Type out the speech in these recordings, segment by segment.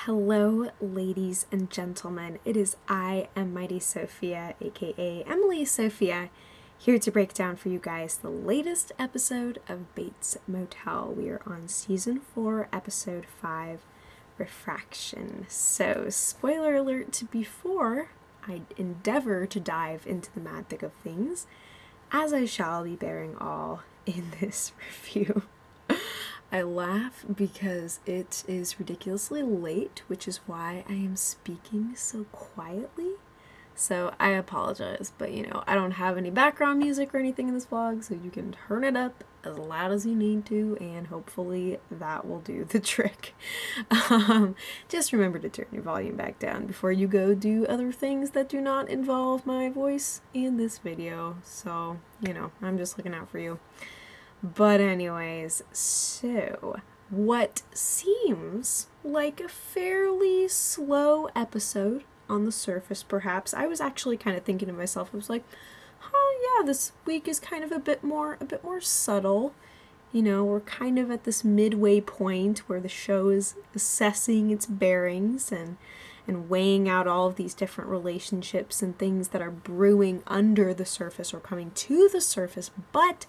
Hello, ladies and gentlemen. It is I am Mighty Sophia, aka Emily Sophia, here to break down for you guys the latest episode of Bates Motel. We are on season 4, episode 5, Refraction. So, spoiler alert to before I endeavor to dive into the mad thick of things, as I shall be bearing all in this review. I laugh because it is ridiculously late, which is why I am speaking so quietly. So I apologize, but I don't have any background music or anything in this vlog, so you can turn it up as loud as you need to, and hopefully that will do the trick. Just remember to turn your volume back down before you go do other things that do not involve my voice in this video. So, I'm just looking out for you. But anyways, so what seems like a fairly slow episode on the surface, perhaps. I was actually kind of thinking to myself, I was like, oh yeah, this week is kind of a bit more subtle. We're kind of at this midway point where the show is assessing its bearings and weighing out all of these different relationships and things that are brewing under the surface or coming to the surface, but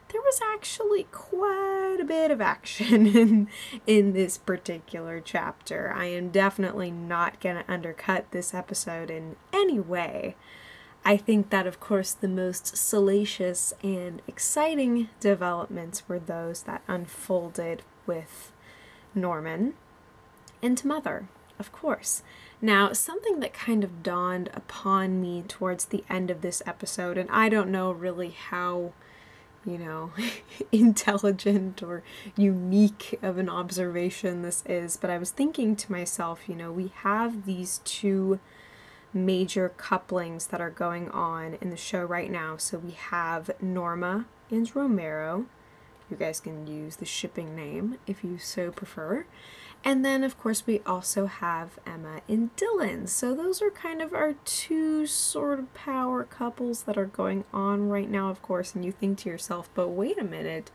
there was actually quite a bit of action in this particular chapter. I am definitely not going to undercut this episode in any way. I think that, of course, the most salacious and exciting developments were those that unfolded with Norman and Mother, of course. Now, something that kind of dawned upon me towards the end of this episode, and I don't know really how intelligent or unique of an observation this is, but I was thinking to myself, we have these two major couplings that are going on in the show right now. So we have Norma and Romero. You guys can use the shipping name if you so prefer. And then, of course, we also have Emma and Dylan. So those are kind of our two sort of power couples that are going on right now, of course. And you think to yourself, but wait a minute,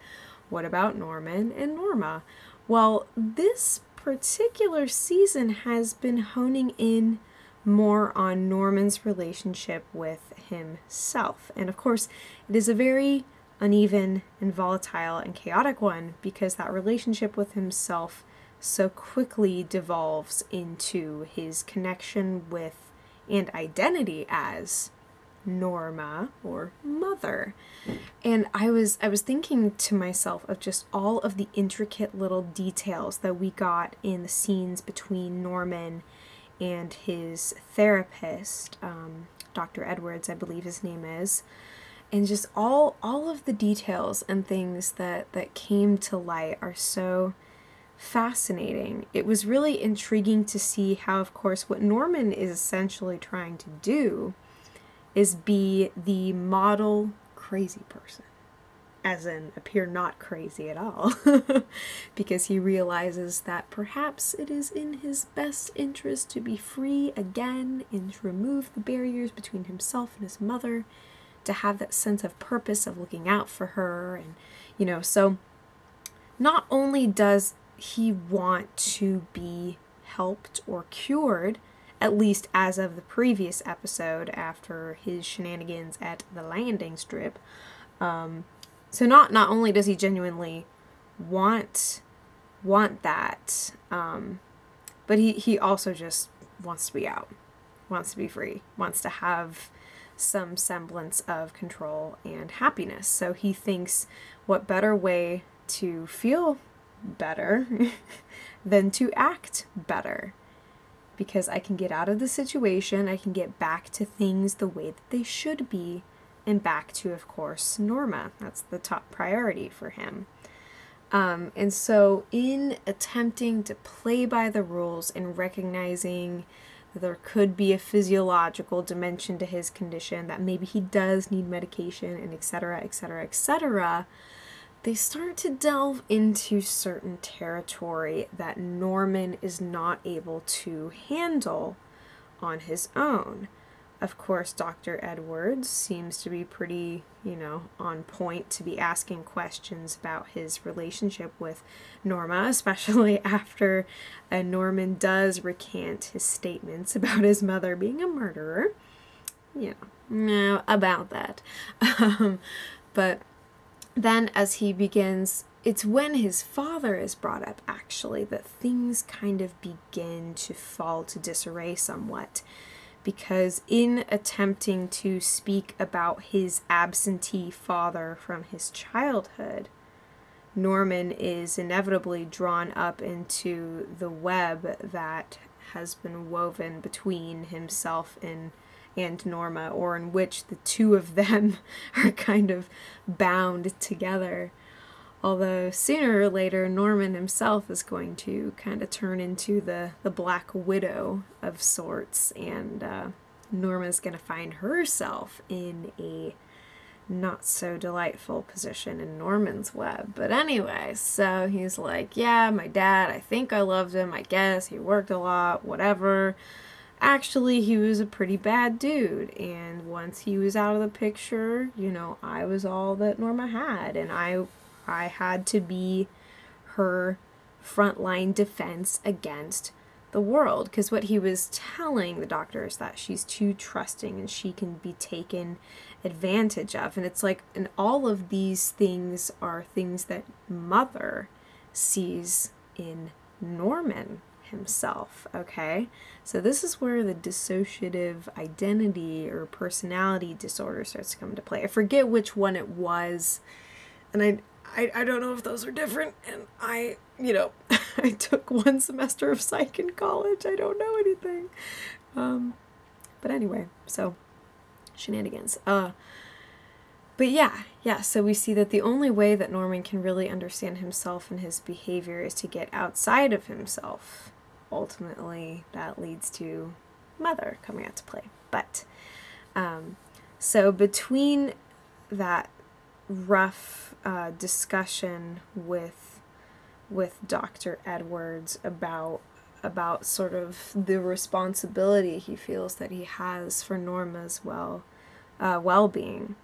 what about Norman and Norma? Well, this particular season has been honing in more on Norman's relationship with himself. And of course, it is a very uneven and volatile and chaotic one because that relationship with himself so quickly devolves into his connection with and identity as Norma or Mother. And I was thinking to myself of just all of the intricate little details that we got in the scenes between Norman and his therapist, Dr. Edwards, I believe his name is, and just all of the details and things that came to light are so fascinating. It was really intriguing to see how, of course, what Norman is essentially trying to do is be the model crazy person, as in appear not crazy at all, because he realizes that perhaps it is in his best interest to be free again and to remove the barriers between himself and his mother, to have that sense of purpose of looking out for her. And so not only does he want to be helped or cured, at least as of the previous episode after his shenanigans at the landing strip. So not only does he genuinely want that, but he also just wants to be out, wants to be free, wants to have some semblance of control and happiness. So he thinks, what better way to feel better than to act better, because I can get out of the situation, I can get back to things the way that they should be, and back to, of course, Norma. That's the top priority for him. And so in attempting to play by the rules and recognizing that there could be a physiological dimension to his condition, that maybe he does need medication, and etc., etc., etc., they start to delve into certain territory that Norman is not able to handle on his own. Of course, Dr. Edwards seems to be pretty, on point to be asking questions about his relationship with Norma, especially after Norman does recant his statements about his mother being a murderer. About that. But then as he begins, it's when his father is brought up, actually, that things kind of begin to fall to disarray somewhat. Because in attempting to speak about his absentee father from his childhood, Norman is inevitably drawn up into the web that has been woven between himself and Norma, or in which the two of them are kind of bound together. Although sooner or later, Norman himself is going to kind of turn into the Black Widow of sorts, and Norma's going to find herself in a not so delightful position in Norman's web. But anyway, so he's like, yeah, my dad, I think I loved him, I guess, he worked a lot, whatever. Actually, he was a pretty bad dude, and once he was out of the picture, I was all that Norma had, and I had to be her frontline defense against the world, because what he was telling the doctor is that she's too trusting and she can be taken advantage of. And it's like, and all of these things are things that Mother sees in Norman himself, okay? So this is where the dissociative identity or personality disorder starts to come into play. I forget which one it was, and I don't know if those are different, and I took one semester of psych in college. I don't know anything. But anyway, so shenanigans. But yeah, so we see that the only way that Norman can really understand himself and his behavior is to get outside of himself. Ultimately, that leads to Mother coming out to play. But, so between that rough discussion with Dr. Edwards about sort of the responsibility he feels that he has for Norma's well-being,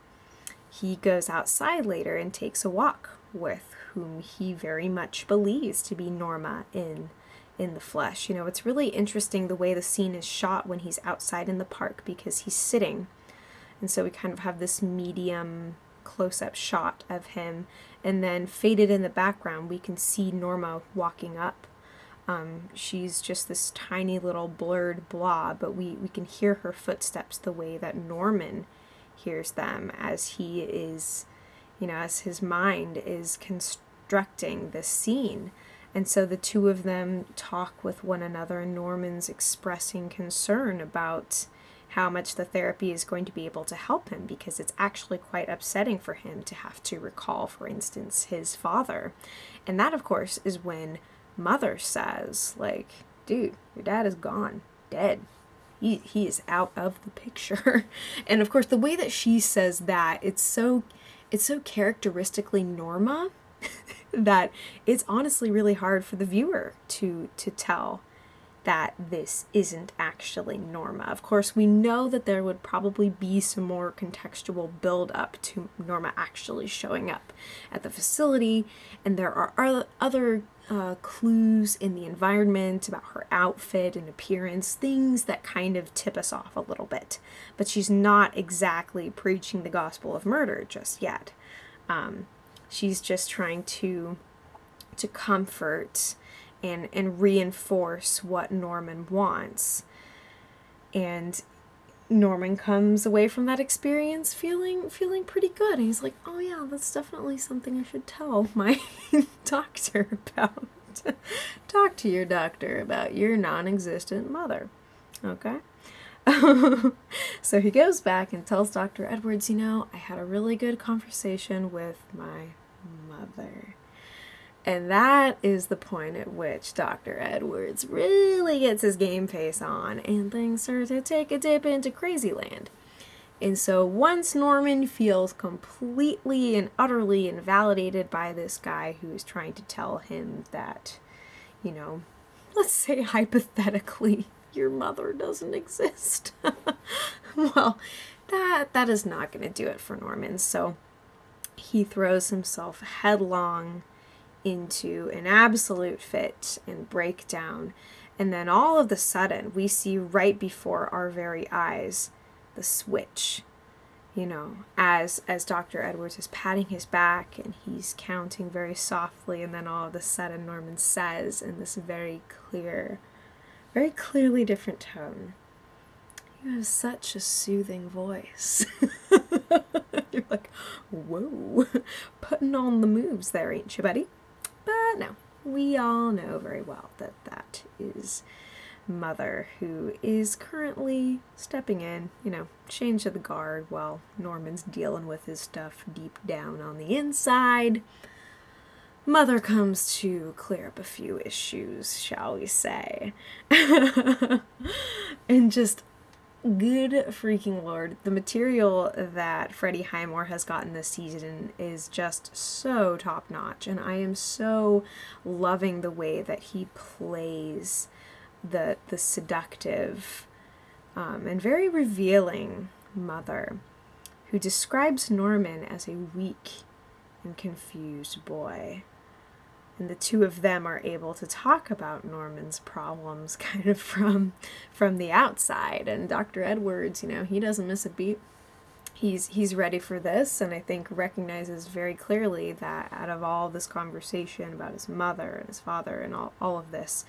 he goes outside later and takes a walk with whom he very much believes to be Norma in the flesh. It's really interesting the way the scene is shot when he's outside in the park, because he's sitting, and so we kind of have this medium close-up shot of him, and then faded in the background we can see Norma walking up. She's just this tiny little blurred blob, but we can hear her footsteps the way that Norman hears them as he is, as his mind is constructing this scene. And so the two of them talk with one another, and Norman's expressing concern about how much the therapy is going to be able to help him, because it's actually quite upsetting for him to have to recall, for instance, his father. And that, of course, is when Mother says, like, dude, your dad is gone, dead. He is out of the picture. And of course, the way that she says that, it's so characteristically Norma that it's honestly really hard for the viewer to tell that this isn't actually Norma. Of course, we know that there would probably be some more contextual build up to Norma actually showing up at the facility, and there are other clues in the environment about her outfit and appearance, things that kind of tip us off a little bit. But she's not exactly preaching the gospel of murder just yet. She's just trying to comfort and reinforce what Norman wants. And Norman comes away from that experience feeling pretty good. And he's like, oh yeah, that's definitely something I should tell my doctor about. Talk to your doctor about your non-existent mother. Okay? So he goes back and tells Dr. Edwards, I had a really good conversation with my mother. And that is the point at which Dr. Edwards really gets his game face on, and things start to take a dip into crazy land. And so once Norman feels completely and utterly invalidated by this guy who is trying to tell him that, let's say hypothetically, your mother doesn't exist. Well, that is not going to do it for Norman. So he throws himself headlong into an absolute fit and breakdown. And then all of a sudden, we see right before our very eyes the switch. As Dr. Edwards is patting his back and he's counting very softly, and then all of a sudden Norman says in this very clearly different tone, "You have such a soothing voice." You're like, whoa, putting on the moves there, ain't you, buddy? But no, we all know very well that that is Mother, who is currently stepping in, change of the guard while Norman's dealing with his stuff deep down on the inside. Mother comes to clear up a few issues, shall we say. And just, good freaking Lord, the material that Freddie Highmore has gotten this season is just so top-notch, and I am so loving the way that he plays the seductive and very revealing Mother, who describes Norman as a weak and confused boy. And the two of them are able to talk about Norman's problems kind of from the outside. And Dr. Edwards, he doesn't miss a beat. He's ready for this, and I think recognizes very clearly that out of all this conversation about his mother and his father and all of this,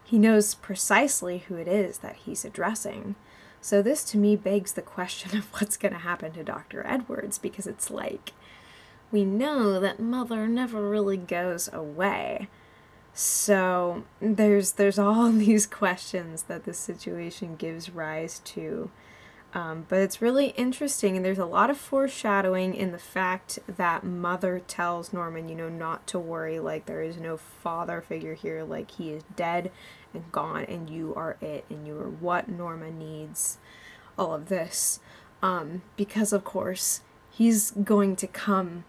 he knows precisely who it is that he's addressing. So this, to me, begs the question of what's going to happen to Dr. Edwards, because it's like, we know that Mother never really goes away. So there's all these questions that this situation gives rise to. But it's really interesting, and there's a lot of foreshadowing in the fact that Mother tells Norman, not to worry, like there is no father figure here, like he is dead and gone, and you are it, and you are what Norma needs, all of this. Because, of course, he's going to come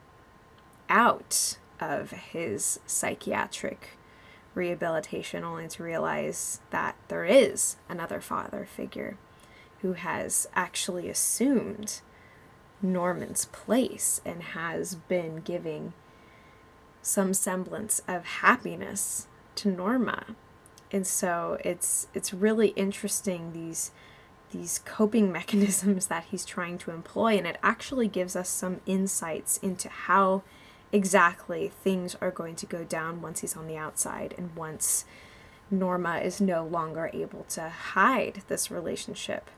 out of his psychiatric rehabilitation only to realize that there is another father figure who has actually assumed Norman's place and has been giving some semblance of happiness to Norma. And so it's really interesting, these coping mechanisms that he's trying to employ, and it actually gives us some insights into how exactly things are going to go down once he's on the outside, and once Norma is no longer able to hide this relationship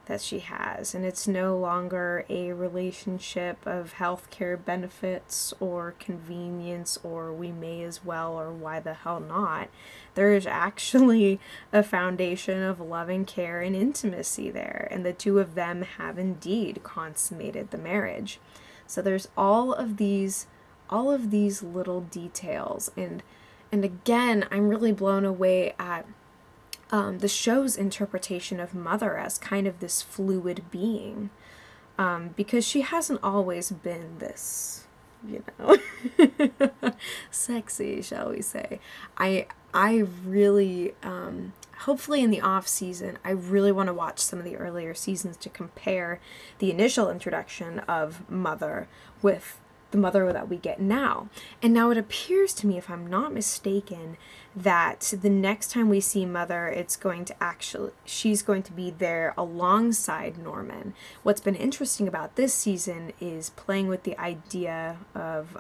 that she has. And it's no longer a relationship of healthcare benefits or convenience or we may as well or why the hell not. There is actually a foundation of loving care and intimacy there, and the two of them have indeed consummated the marriage. So there's all of these little details, and again, I'm really blown away at the show's interpretation of Mother as kind of this fluid being, because she hasn't always been this, sexy, shall we say. I really, hopefully in the off season, I really want to watch some of the earlier seasons to compare the initial introduction of Mother with the Mother that we get now. And now it appears to me, if I'm not mistaken, that the next time we see Mother, she's going to be there alongside Norman. What's been interesting about this season is playing with the idea of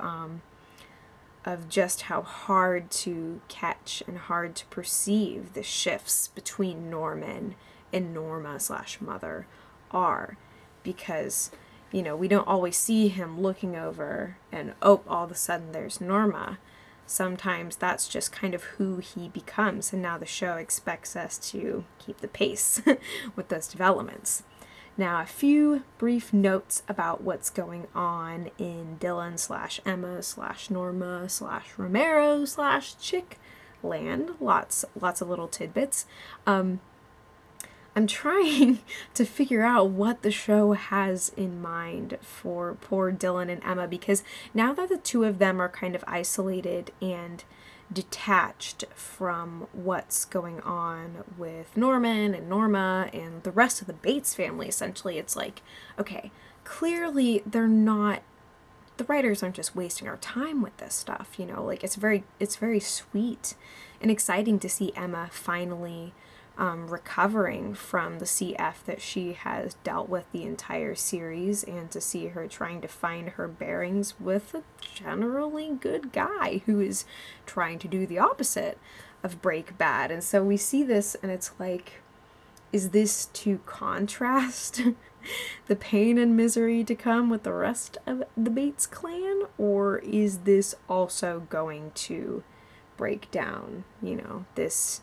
just how hard to catch and hard to perceive the shifts between Norman and Norma/Mother are, because we don't always see him looking over and, all of a sudden there's Norma. Sometimes that's just kind of who he becomes, and now the show expects us to keep the pace with those developments. Now, a few brief notes about what's going on in Dylan/Emma/Norma/Romero/Chick land. Lots of little tidbits. I'm trying to figure out what the show has in mind for poor Dylan and Emma, because now that the two of them are kind of isolated and detached from what's going on with Norman and Norma and the rest of the Bates family. Essentially, it's like, okay, clearly the writers aren't just wasting our time with this stuff, you know, like it's very sweet and exciting to see Emma finally recovering from the CF that she has dealt with the entire series, and to see her trying to find her bearings with a generally good guy who is trying to do the opposite of break bad. And so we see this and it's like, is this to contrast the pain and misery to come with the rest of the Bates clan, or is this also going to break down, you know, this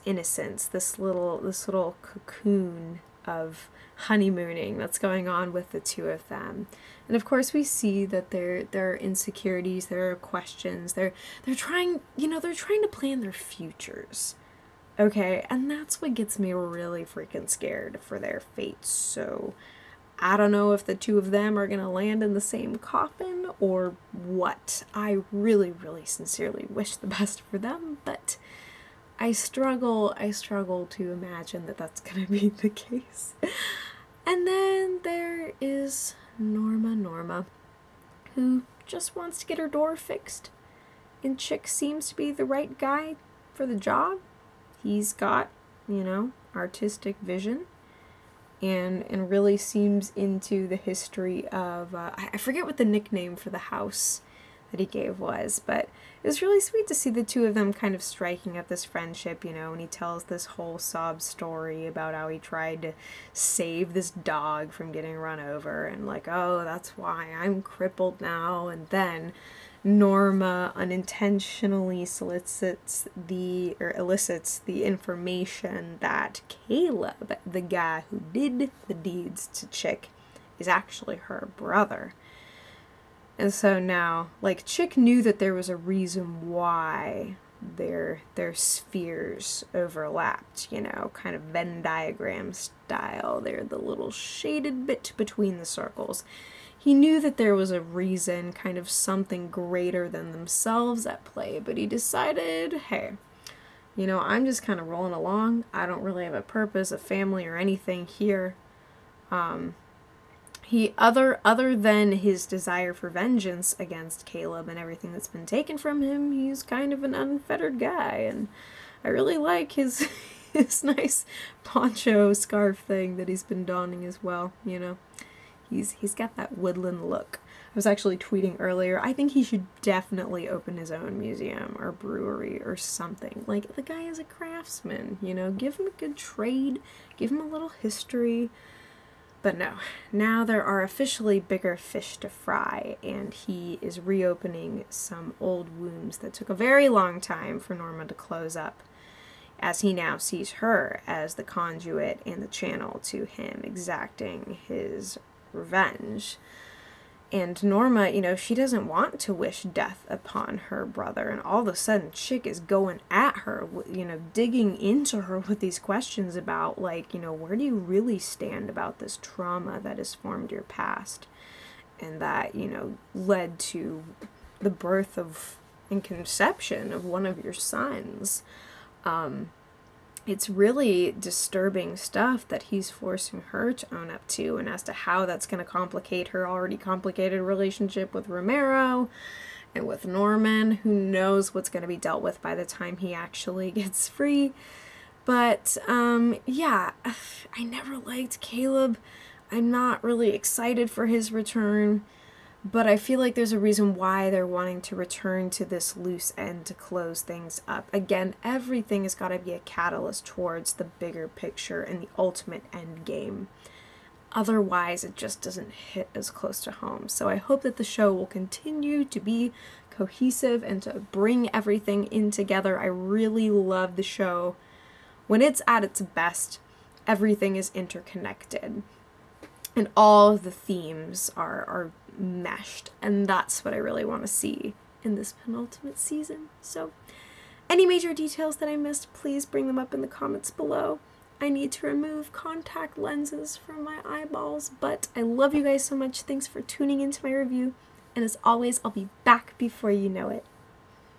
innocence, this little cocoon of honeymooning that's going on with the two of them? And of course we see that there are insecurities, there are questions, they're trying to plan their futures. Okay, and that's what gets me really freaking scared for their fate. So I don't know if the two of them are gonna land in the same coffin or what. I really, really sincerely wish the best for them, but I struggle to imagine that that's gonna be the case. And then there is Norma, who just wants to get her door fixed. And Chick seems to be the right guy for the job. He's got, you know, artistic vision and really seems into the history of, I forget what the nickname for the house that he gave was, but it was really sweet to see the two of them kind of striking up this friendship, you know, and he tells this whole sob story about how he tried to save this dog from getting run over, and like, oh, that's why I'm crippled now. And then Norma unintentionally elicits the information that Caleb, the guy who did the deeds to Chick, is actually her brother. And so now, like, Chick knew that there was a reason why their spheres overlapped, you know, kind of Venn diagram style. They're the little shaded bit between the circles. He knew that there was a reason, kind of something greater than themselves at play, but he decided, hey, you know, I'm just kind of rolling along. I don't really have a purpose, a family, or anything here. He other than his desire for vengeance against Caleb and everything that's been taken from him, he's kind of an unfettered guy, and I really like his his nice poncho scarf thing that he's been donning as well, you know. He's got that woodland look. I was actually tweeting earlier, I think he should definitely open his own museum or brewery or something. Like, the guy is a craftsman, you know, give him a good trade, give him a little history. But no, now there are officially bigger fish to fry, and he is reopening some old wounds that took a very long time for Norma to close up, as he now sees her as the conduit and the channel to him exacting his revenge. And Norma, you know, she doesn't want to wish death upon her brother, and all of a sudden Chick is going at her, you know, digging into her with these questions about, like, you know, where do you really stand about this trauma that has formed your past and that, you know, led to the birth of and conception of one of your sons. It's really disturbing stuff that he's forcing her to own up to, and as to how that's going to complicate her already complicated relationship with Romero and with Norman. Who knows what's going to be dealt with by the time he actually gets free. But, yeah, I never liked Caleb. I'm not really excited for his return. But I feel like there's a reason why they're wanting to return to this loose end to close things up. Again, everything has got to be a catalyst towards the bigger picture and the ultimate end game. Otherwise, it just doesn't hit as close to home. So I hope that the show will continue to be cohesive and to bring everything in together. I really love the show. When it's at its best, everything is interconnected. And all of the themes are meshed, and that's what I really want to see in this penultimate season. So, any major details that I missed, please bring them up in the comments below. I need to remove contact lenses from my eyeballs, but I love you guys so much. Thanks for tuning into my review, and as always, I'll be back before you know it.